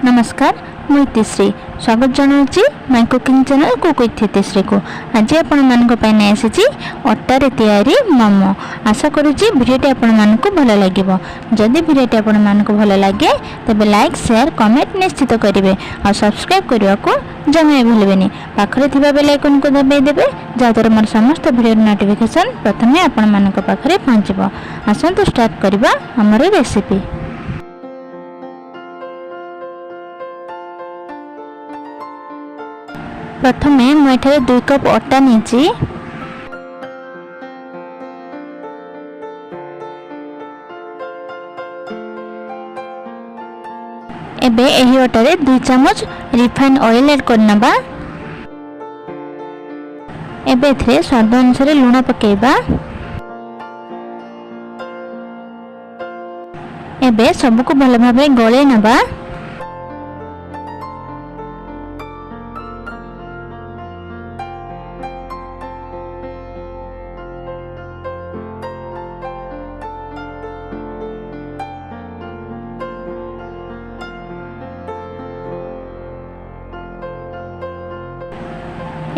नमस्कार मु इतिश्री स्वागत जनाऊँगी my cooking channel cook with Itishree को। आज आपण मानक पाई आसी अटारे तैयारी मोमो। आशा करुँची भिडियोटी आपण मानक भल लगे। जदि भिडियोटी आपण मानक भल लगे तेज लाइक शेयर कमेंट निश्चित करेंगे और सब्सक्राइब करने को जमा भूलें। पाखरे थिबा बेल आइकन को दबाई देवे जहाँद्वारा मोर समस्त भिडियो नोटिफिकेशन प्रथमे आपण मानक पाखरे पहुँचब। आसतु स्टार्ट करबा हमर रेसिपी। प्रथमे मुझे 2 कप अटा नहीं एबे एही अटारे 2 चम्मच रिफाइंड ऑयल ऐड करनबा। एबे एथरे स्वाद अनुसार लूण पकेबा। एबे सबको भल भाबे गळे नबा।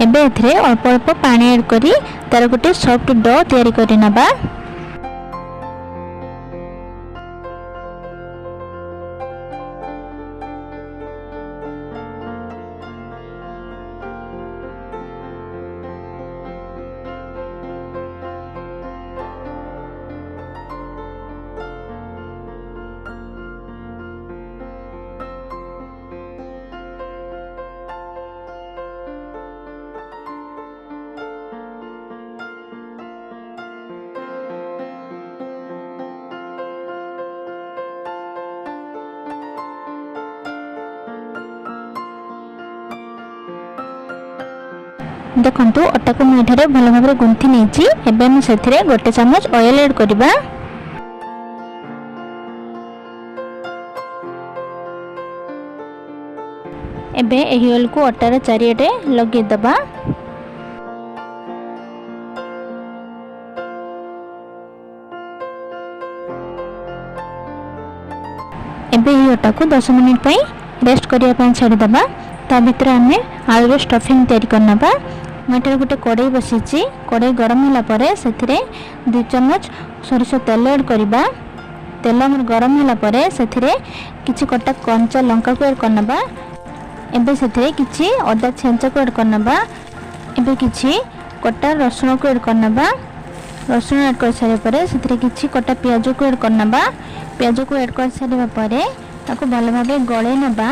एबे एथरे अल्प अल्प पानी ऐड करी तार गोटे सॉफ्ट डो तैयारी करि नबा। देखंतु अटा को मुझे भल भाव गुंथि नहीं। एवं से गोटे चम्मच ऑयल ऐड करबा। एबे एही ऑयल को अटार चारिएटे लगे दबा। एबे एही अटा को 10 मिनिट पई रेस्ट करिया पई छाडी दबा। ता भीतर आमे आलू स्टफिंग तैयारी करनबा। मैं गोटे कड़ाई बसी कड़ाई गरम होला परे सेथिरे 2 चम्मच सरिष तेल ऐड करबा। तेल गरम होला परे सेथिरे किछि कटा कंचा लंका को ऐड करनबा। एबे सेथिरे किछि अदा छेंचा को ऐड करनबा। एबे किछि कटा रसुण को ऐड करनबा। रसुण ऐड कर सारे परे सेथिरे किछि कटा प्याज को ऐड करनबा। प्याज को ऐड कर सारिबा परे ताको भल भाबे गळे नबा।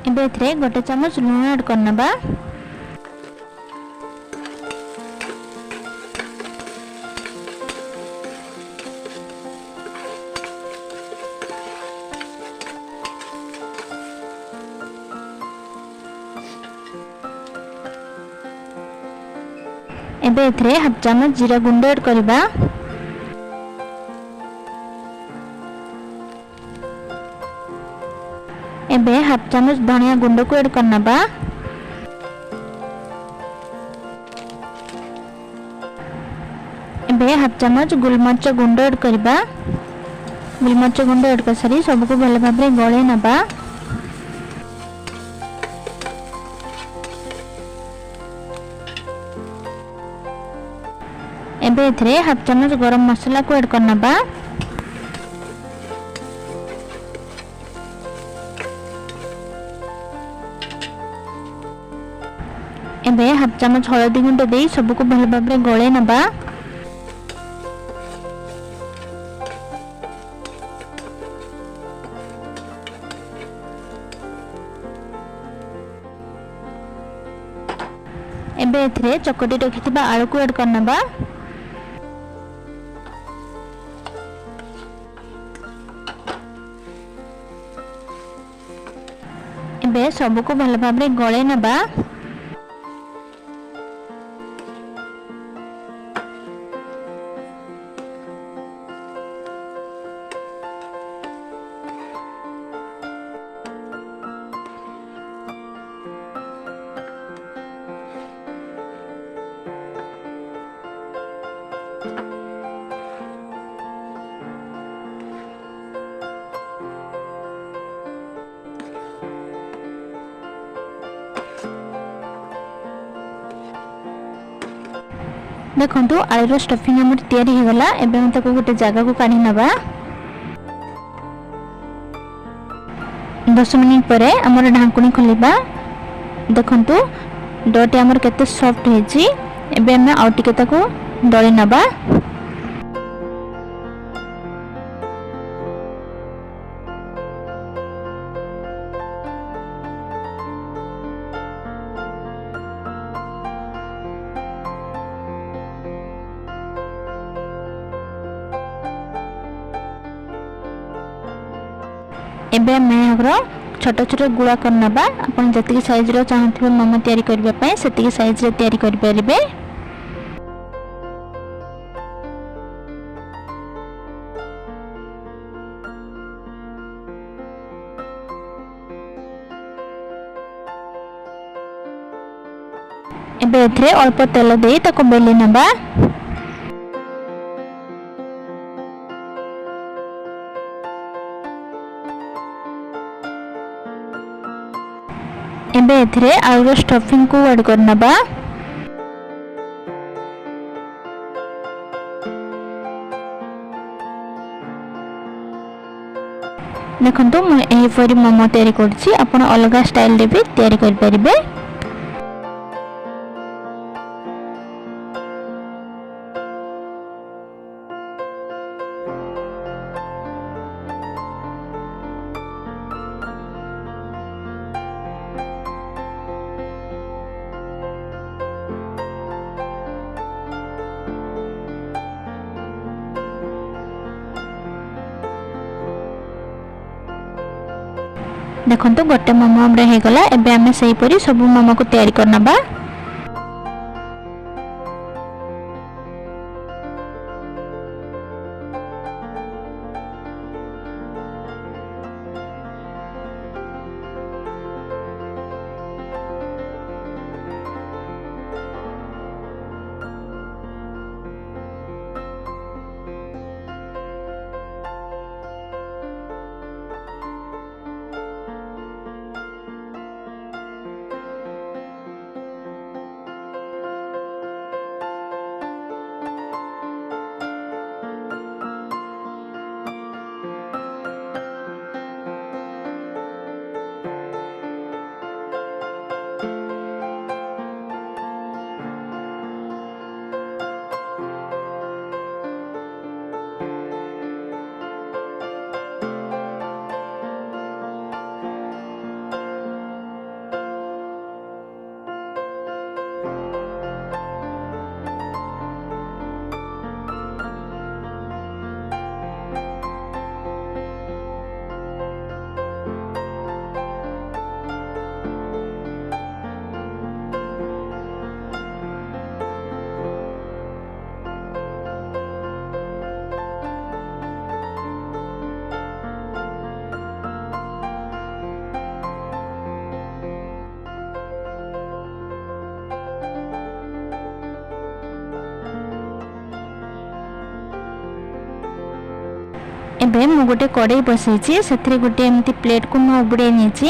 एबे एथरे गोटे चम्मच लूण ऐड करनबा। एबे एथरे हाफ चम्मच जीरा गुंड ऐड करबा। एबे हाफ चम्मच धनिया गुंड को ऐड करनबा। एबे हाफ चम्मच गुलमर्च गुंड ऐड करबा। गुलमर्च गुंड ऐड कर सारी सबको भल भाबरे गळे नबा। एबे एथरे हाफ चम्मच गरम मसाला को ऐड करनबा। एबे हाफ चम्मच हळदी गुंड दे सबको भल भाबरे गळे नबा। एबे एथरे चकटी रखिथिबा आलू को ऐड करनबा। एबे सबको भल भाबरे गळे नबा। देखंतु आलूर स्टफिंग हमर तैयारी हो गला। एबे हम ताको गोटे जगह को काढी नबा। 10 मिनिट परे हमर ढांकुणी खोलिबा। देखंतु डोटी हमर केते सॉफ्ट हेची। एबे हम आउ टिके ताको दळी नबा। एबे मैं छोट छोट गुड़ा कर नबा। अपन जति साइज रो चाहथिबे मोमो तयारी करबा पय सेति साइज रे तयारी कर परिबे। एबे एथरे अल्प तेल देई ताको बेली नबा। एबे एथरे आलूर स्टफिंग को ऐड कर नबा। देखंतु मु एही परी मोमो तयारी करछि। आपण अलगा स्टाइल रे भी तयारी कर परिबे। देखंतु गोटे मोमो हमरे हे गला। एबे हमें सही परी सब मोमो को तयारी कर नबा। एबे मु गोटे कड़ाई बसैछि। सेथरे गोटे एमती प्लेट को मु उबड़े नेछि।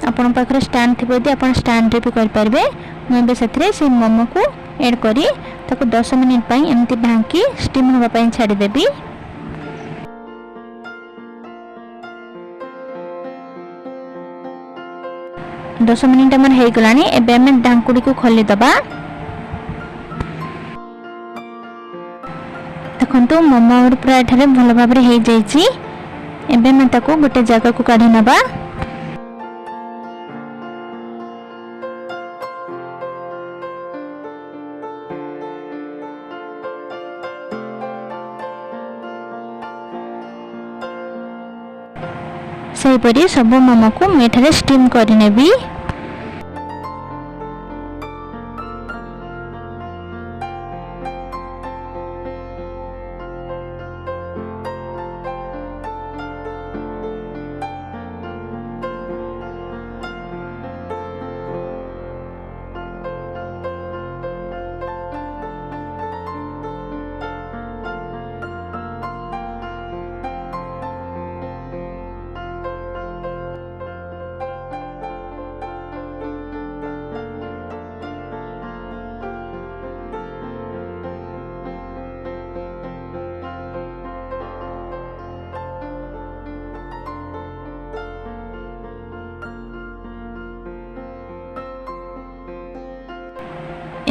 आपण पाखरे स्टैंड थिबो दे आपण स्टैंड रे भी कर परबे। मु एबे सेथरे से मोमो को ऐड करी ताको 10 मिनिट पई एमती ढांकी स्टीम होबा पई छाडी देबी। दस मिनिट हमर हे गलानी। एबे हम ढांकुड़ी को खोली दबा। देखंतु मोमो और पूरा एठारे भल भाबरे हे जाईची। एबे मैं ताको गोटे जगह को काढी नबा। सही परी सब मोमो को मैं एठारे स्टीम करि नेबी।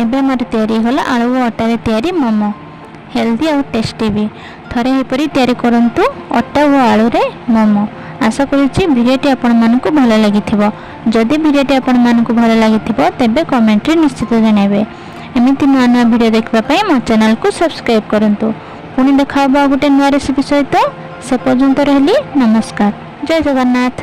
ଏବେ ଆମର ତିଆରି ହେଲା ଆଳୁ ଓ ଅଟାରେ ତିଆରି ମୋମୋ। ହେଲ୍ଦି ଆଉ ଟେଷ୍ଟି ବି। ଥରେ ଏପରି ତିଆରି କରନ୍ତୁ ଅଟା ଓ ଆଳୁରେ ମୋମୋ। ଆଶା କରୁଛି ଭିଡ଼ିଓଟି ଆପଣମାନଙ୍କୁ ଭଲ ଲାଗିଥିବ। ଯଦି ଭିଡ଼ିଓଟି ଆପଣମାନଙ୍କୁ ଭଲ ଲାଗିଥିବ ତେବେ କମେଣ୍ଟରେ ନିଶ୍ଚିତ ଜଣାଇବେ। ଏମିତି ନୂଆ ନୂଆ ଭିଡ଼ିଓ ଦେଖିବା ପାଇଁ ମୋ ଚ୍ୟାନେଲକୁ ସବସ୍କ୍ରାଇବ୍ କରନ୍ତୁ। ପୁଣି ଦେଖା ହେବ ଆଉ ଗୋଟେ ନୂଆ ରେସିପି ସହିତ। ସେ ପର୍ଯ୍ୟନ୍ତ ରହିଲି ନମସ୍କାର। ଜୟ ଜଗନ୍ନାଥ।